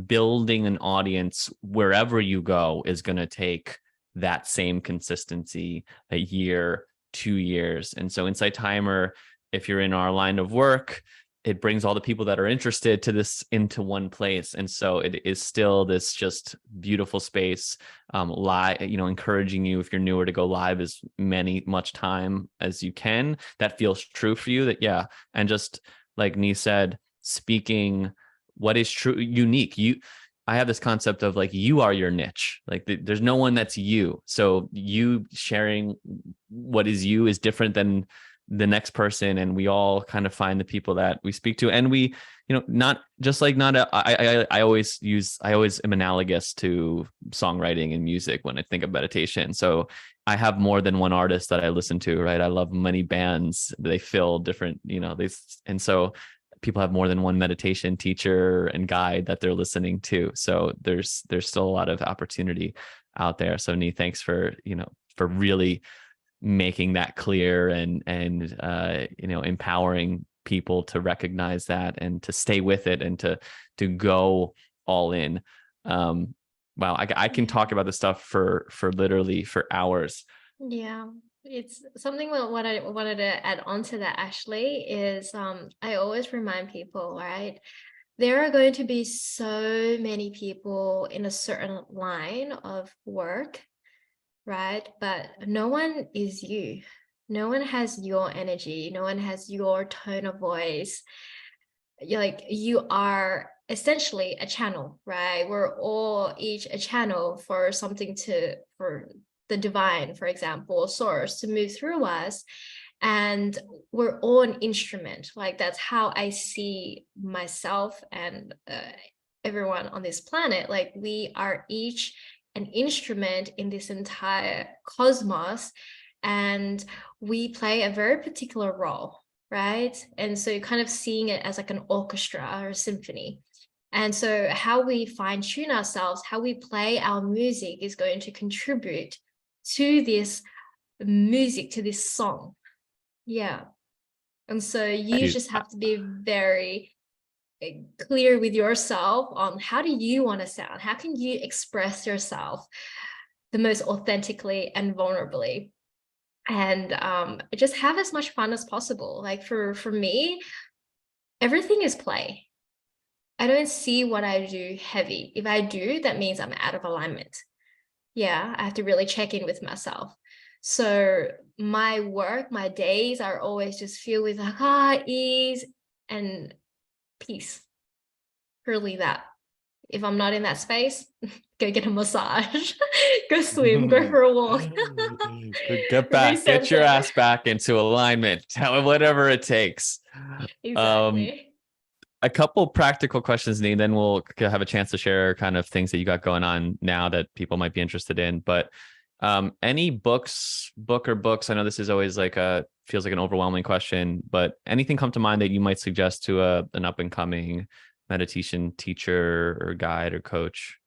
building an audience wherever you go is going to take that same consistency, a year, 2 years. And so Inside Timer, if you're in our line of work, it brings all the people that are interested to this into one place. And so it is still this just beautiful space, live, encouraging you, if you're newer, to go live as much time as you can. That feels true for you, yeah. And just like Nhi said, speaking what is true, unique. I have this concept of like, you are your niche. Like there's no one that's you. So you sharing what is you is different than the next person. And we all kind of find the people that we speak to. And we, not just like, not a, I always am analogous to songwriting and music when I think of meditation. So I have more than one artist that I listen to, right? I love many bands. They fill different, and so people have more than one meditation teacher and guide that they're listening to. So there's still a lot of opportunity out there. So Nhi, thanks for, for really making that clear and empowering people to recognize that and to stay with it and to go all in. Wow, I can talk about this stuff for literally for hours. Yeah, it's something what I wanted to add on to that, Ashley, is I always remind people, right? There are going to be so many people in a certain line of work, right? But no one is you. No one has your energy. No one has your tone of voice. You are essentially a channel, right? We're all each a channel for for the divine, for example, source to move through us. And we're all an instrument. Like that's how I see myself and everyone on this planet. Like we are each an instrument in this entire cosmos, and we play a very particular role, right? And so you're kind of seeing it as like an orchestra or a symphony. And so how we fine tune ourselves, how we play our music is going to contribute to this music, to this song. Yeah. And so you Dude, just have to be very clear with yourself on how do you want to sound? How can you express yourself the most authentically and vulnerably? And just have as much fun as possible. Like for me, everything is play. I don't see what I do heavy. If I do, that means I'm out of alignment. Yeah, I have to really check in with myself. So my work, my days are always just filled with like, ease and peace. Purely that. If I'm not in that space, go get a massage, go swim, go for a walk, get your recenter. ass back into alignment, whatever it takes. Exactly. A couple practical questions, Nhi, then we'll have a chance to share kind of things that you got going on now that people might be interested in. But any book or books, I know this is always like feels like an overwhelming question, but anything come to mind that you might suggest to an up and coming meditation teacher or guide or coach?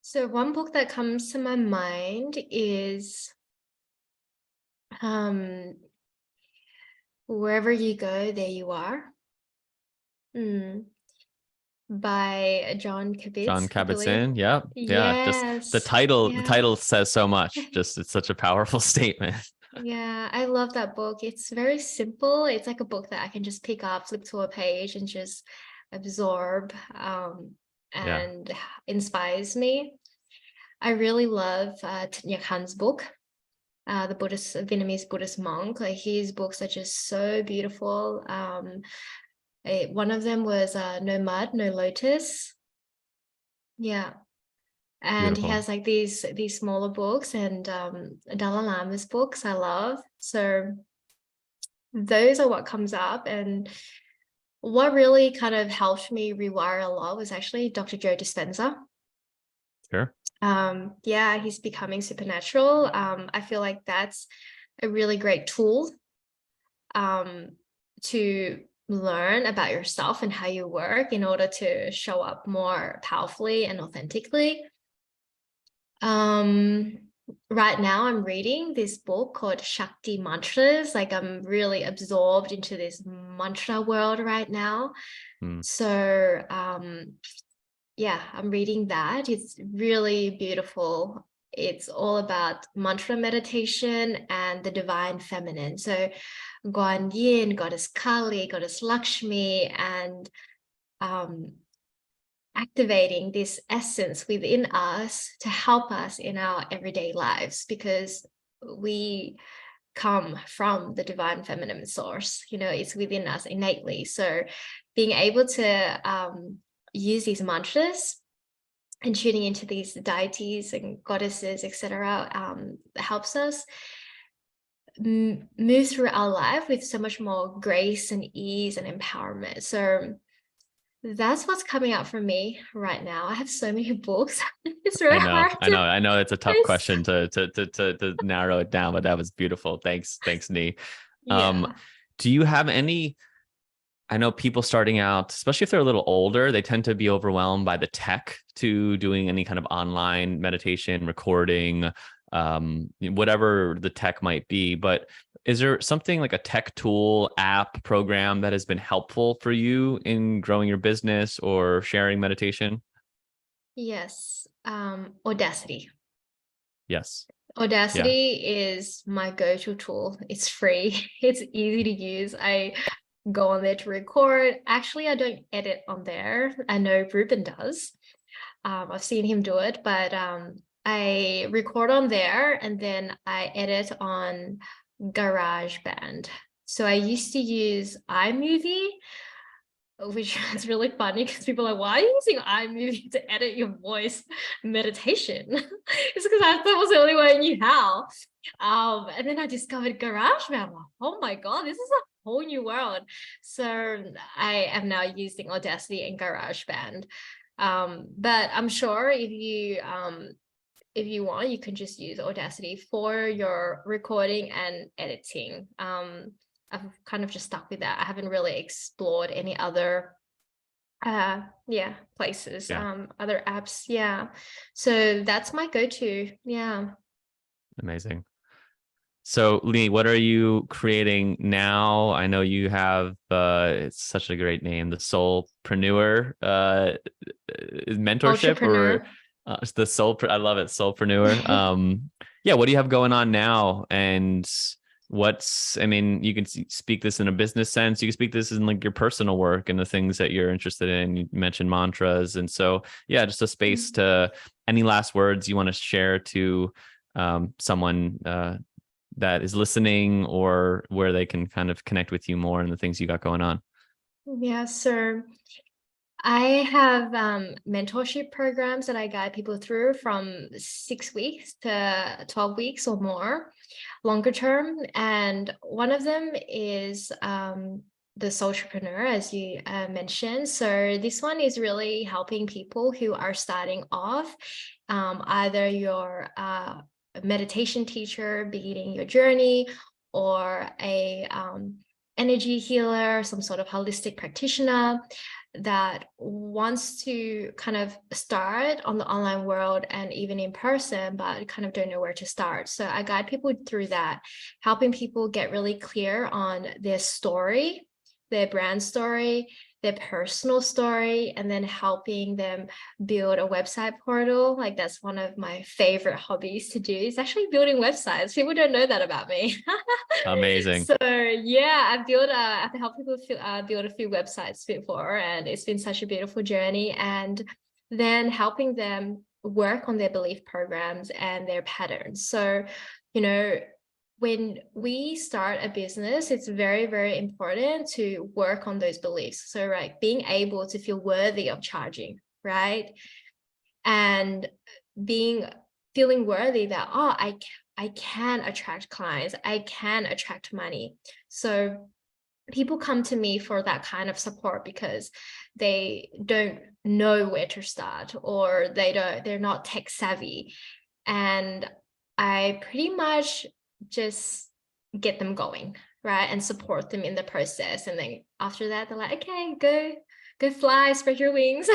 So one book that comes to my mind is Wherever You Go, There You Are, by John John Kabat, I believe. Kabat-Zinn. Yeah. Just Yes. the Yeah. title says so much. Just it's such a powerful statement. Yeah, I love that book. It's very simple. It's like a book that I can just pick up, flip to a page, and just absorb, Yeah. and inspires me. I really love Thich Han's book, the Vietnamese Buddhist monk. Like his books are just so beautiful. One of them was No Mud, No Lotus. Yeah. And he Beautiful. has like these smaller books, and Dalai Lama's books I love. So those are what comes up. And what really kind of helped me rewire a lot was actually Dr. Joe Dispenza. Sure. Yeah, he's Becoming Supernatural. I feel like that's a really great tool to learn about yourself and how you work in order to show up more powerfully and authentically. Right now I'm reading this book called Shakti Mantras. Like I'm really absorbed into this mantra world right now. So yeah, I'm reading that. It's really beautiful. It's all about mantra meditation and the divine feminine. So Guan Yin, Goddess Kali, Goddess Lakshmi, and activating this essence within us to help us in our everyday lives, because we come from the divine feminine source. It's within us innately. So being able to use these mantras and tuning into these deities and goddesses, etc., helps us move through our life with so much more grace and ease and empowerment. So that's what's coming out for me right now. I have so many books. It's very hard to I know it's a tough list. question to narrow it down, but that was beautiful. Thanks, Nhi. Yeah. Do you have any? I know people starting out, especially if they're a little older, they tend to be overwhelmed by the tech to doing any kind of online meditation, recording, whatever the tech might be. But is there something like a tech tool, app, program that has been helpful for you in growing your business or sharing meditation? Yes. Audacity. Yes. Yeah. Audacity is my go-to tool. It's free. It's easy to use. I go on there to record. Actually, I don't edit on there. I know Ruben does. I've seen him do it, but I record on there and then I edit on GarageBand. So I used to use iMovie, which is really funny because people are like, why are you using iMovie to edit your voice meditation? It's because I thought it was the only way I knew how. And then I discovered GarageBand. I'm like, oh my God, this is a whole new world. So I am now using Audacity and GarageBand. But I'm sure if you want, you can just use Audacity for your recording and editing. I've kind of just stuck with that. I haven't really explored any other places, Yeah. other apps. Yeah. So that's my go-to. Yeah. Amazing. So Lee, what are you creating now? I know you have it's such a great name, the Soulpreneur mentorship or Entrepreneur. the soul. I love it, Soulpreneur. Yeah, what do you have going on now? And I mean, you can speak this in a business sense. You can speak this in like your personal work and the things that you're interested in. You mentioned mantras, and so yeah, just a space to any last words you want to share to someone that is listening, or where they can kind of connect with you more and the things you got going on. Yeah, so I have mentorship programs that I guide people through from 6 weeks to 12 weeks or more, longer term. And one of them is the Soulpreneur, as you mentioned. So this one is really helping people who are starting off, either your meditation teacher beginning your journey, or a energy healer, some sort of holistic practitioner that wants to kind of start on the online world and even in person, but kind of don't know where to start. So I guide people through that, helping people get really clear on their story, their brand story, their personal story, and then helping them build a website portal. Like that's one of my favorite hobbies to do, is actually building websites. People don't know that about me. Amazing. So yeah, I've helped people build a few websites before, and it's been such a beautiful journey. And then helping them work on their belief programs and their patterns. So, you know, when we start a business, it's very, very important to work on those beliefs. So, right, being able to feel worthy of charging, right? And feeling worthy that, oh, I can attract clients, I can attract money. So people come to me for that kind of support because they don't know where to start, or they're not tech savvy. And I pretty much just get them going, right? And support them in the process. And then after that, they're like, okay, go fly, spread your wings.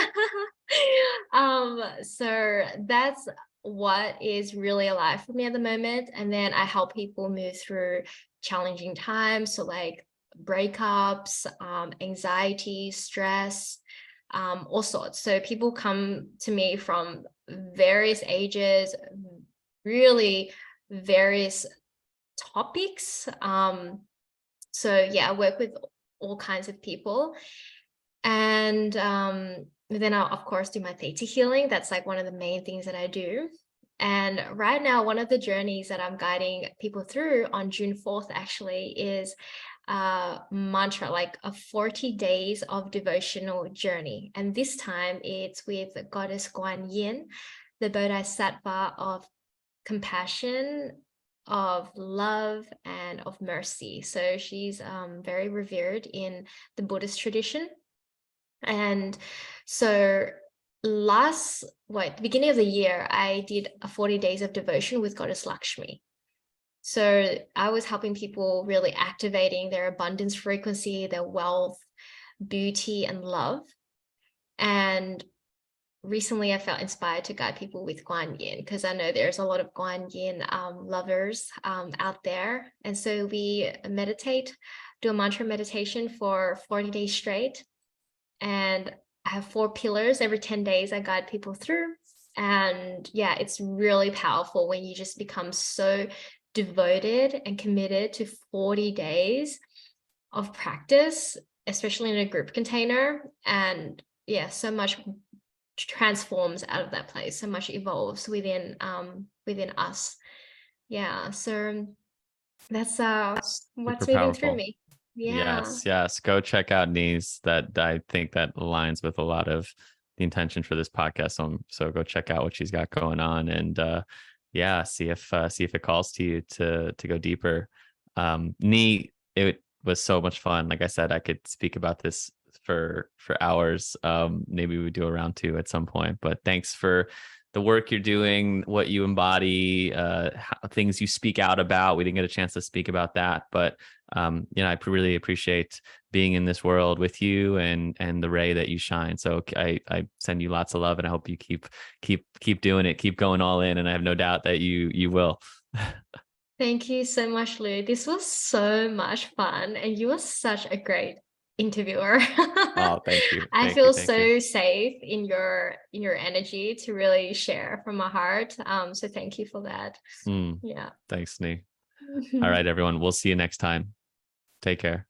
So that's what is really alive for me at the moment. And then I help people move through challenging times. So like breakups, anxiety, stress, all sorts. So people come to me from various ages, really various topics. So yeah, I work with all kinds of people. And then I'll of course do my theta healing. That's like one of the main things that I do. And right now, one of the journeys that I'm guiding people through on June 4th actually is mantra, like a 40 days of devotional journey. And this time it's with Goddess Guan Yin, the Bodhisattva of compassion, of love, and of mercy. So she's very revered in the Buddhist tradition. And so the beginning of the year, I did a 40 days of devotion with Goddess Lakshmi. So I was helping people really activating their abundance frequency, their wealth, beauty, and love. And recently I felt inspired to guide people with Guan Yin, because I know there's a lot of Guan Yin lovers out there. And so we meditate, do a mantra meditation for 40 days straight. And I have 4 pillars. Every 10 days I guide people through. And yeah, it's really powerful when you just become so devoted and committed to 40 days of practice, especially in a group container. And yeah, so much transforms out of that place, so much evolves within us. Yeah, so that's what's Super moving through powerful. me. Yeah. Yes. Go check out Nhi's. That I think that aligns with a lot of the intention for this podcast. So go check out what she's got going on, and yeah, see if it calls to you to go deeper. Nhi, it was so much fun. Like I said, I could speak about this for hours. Maybe we do a round 2 at some point. But thanks for the work you're doing, what you embody, things you speak out about. We didn't get a chance to speak about that, but I really appreciate being in this world with you and the ray that you shine. So I send you lots of love, and I hope you keep doing it, keep going all in, and I have no doubt that you will. Thank you so much, Lou. This was so much fun, and you are such a great interviewer. Oh, thank you. I Thank you. feel Thank you. so safe in your energy to really share from my heart. So thank you for that. Yeah. Thanks, Nhi. All right, everyone. We'll see you next time. Take care.